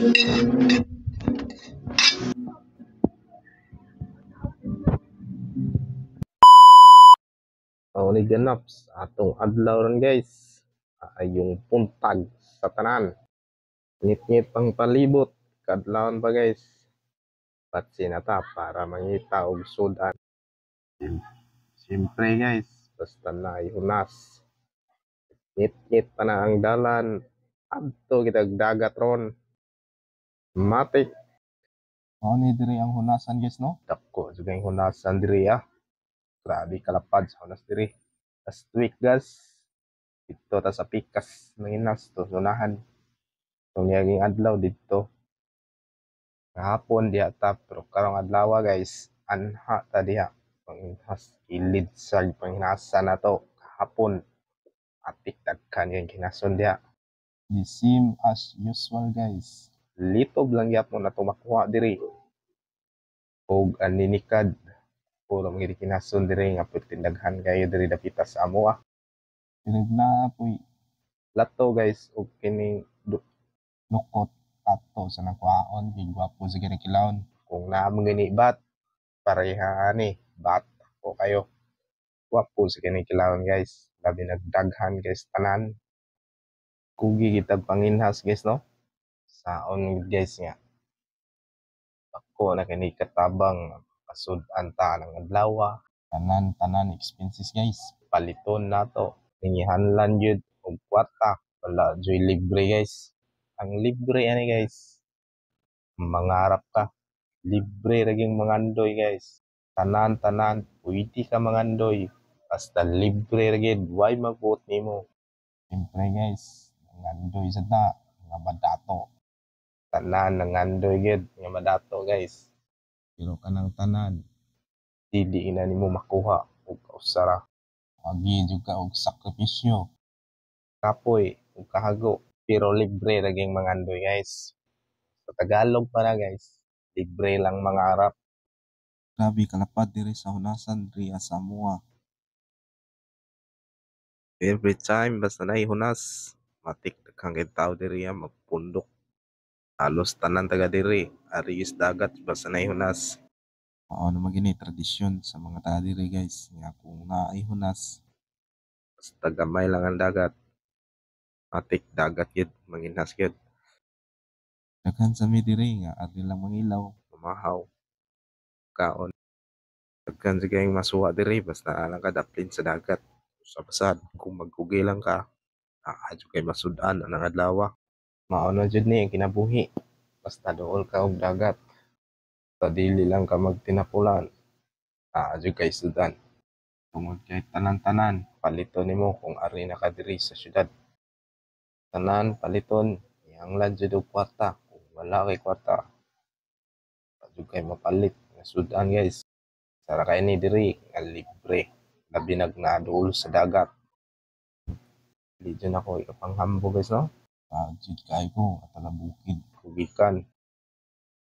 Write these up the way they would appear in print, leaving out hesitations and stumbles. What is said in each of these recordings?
Ni ganap sa atong adlaw ron guys ay yung puntag sa tanan. Ngit-ngit pang palibot kadlawon pa guys. Patsi na ta para mangita og sudan. Siyempre guys, basta na hunas. Ngit-ngit pa na ang dalan. Adto kita dagat ron. Matik. Ni diri ang hunasan guys no. Dako juga yung hunasan diri ah. Grabe kalapad sa hunas diri. Last week guys, dito ta sa pikas manginas to sunahan. Itong niyaging adlaw dito. Kahapon diha ta pero karong adlaw guys, anha ta diha. Panginhas ilid sa panghinasan na to. Kahapon atik daghan yung kinason diha. The same as usual guys. Litob lang gyapon na to makuha diri. Og aninikad puro mga kinason diri nga pagtindaghan kayo diri dapita sa amo ah. Dirib na po'y Lato guys og kining lukot ato sa nagkuhaon kay gwapo sa kilawon. kung naamang gani bat pareha ni bat ko kayo. Gwapo sa kining kilawon guys. Labi nagdaghan guys tanan. Kugi kita panginhas guys no. Saon guys nga. Ako na kini katabang kasud anta ng adlaw. Tanan expenses guys. Paliton nato. Ningihanlan jud og kwarta. Wala joy libre guys. Ang libre ani guys. Mangarap ka. Libre raging mangandoy guys. Tanan pwede ka mangandoy. Basta libre ragid. Why magbuot nimo? Siyempre guys, nangandoy sa ta, nga badato. Tanan nangandoy gid nga madato guys. Pero kanang tanan, Dili na nimo makuha og kausara. agi jud ka og sakripisyo. Kapoy ug kahago pero libre raging mangandoy guys. Sa Tagalog pa na guys. Libre lang mangarap. Grabe kalapad diri sa hunasan diri sa Samoa. Every time basta na hunas, matik daghang kay tao diri magpundok. Halos tanan taga diri, ari is dagat basta na hunas. Mao na magini tradisyon sa mga taga diri guys, nga kung naay hunas, Basta gamay lang ang dagat. Matik dagat gid, manginhas gid, daghan sa mi diri nga ari lang mangilaw. mamahaw, kaon. Daghan sa kayong masuwa diri basta lang ka daplin sa dagat. Sa basad kung magkugi lang ka, adyo kay masudan ang adlaw. Mao na jud ni ang kinabuhi. Basta dool ka og dagat. Sa dili lang ka magtinapulan. Adyo kay sudan. Tungod kay tanan-tanan, paliton nimo kung ari na ka diri sa syudad. Tanan paliton, ihanglan jud og kwarta. Kung wala kay kwarta, adyo kay mapalit nga sudan guys. Sara kay ni diri nga libre. Labi nagnaduol sa dagat. Di dyan ako ikapanghambo guys no. Jud kay ko atala bukid. Kugikan.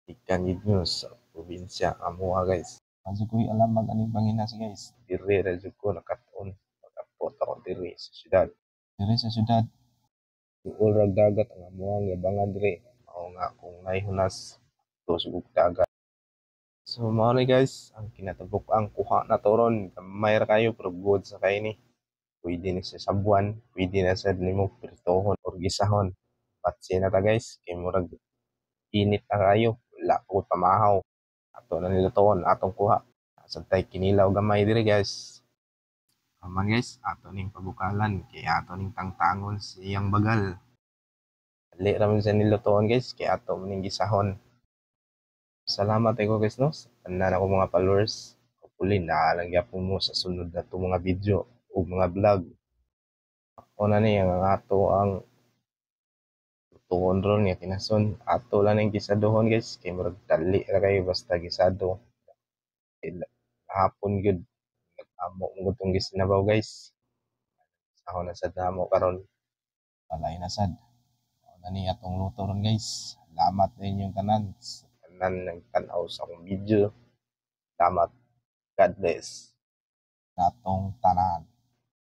Ikan yun sa probinsya Amua guys. Adyo ko'y alam mag-aning panginas guys. Diri ra jud ko nakatuon. Pagapot ako diri sa syudad. Diri sa syudad, Duol ra dagat ang Amua nga bangan diri. Mao nga kung nahihunas tusugog dagat. So mao ni guys, ang kinatabok ang kuha na toron. Gamay ra kayo pero good sa kay ni. Pwede na siya sa buwan, pwede na sa nimo pritohon or gisahon. Patsi na ta guys, kay murag init na kayo. Wala po pamahaw. Ato na nilutoon, atong kuha. Santay kinilaw gamay diri guys. Aman guys, ato ning pabukalan kay ato ning tangtangon siyang bagal. Dali ra man sa nilutoon guys, kay ato ning gisahon. Salamat ko guys no, sa tanan ako mga followers. Hopefully naalang gyapon mo sa sunod na to mga video o mga vlog. Ako na ni ang ato ang tuon ron nga kinason. Ato lang ning gisadohon guys, kay murag dali ra kayo basta gisado. Hapon gyud nag-amo mo itong gisinabaw guys. Ako na sa damo karon. palay na sad. Mao na ni atong luto ron guys. Salamat sa inyong tanan. Tanan ng tanaw sa akong video. Salamat. God bless. Sa atong tanan.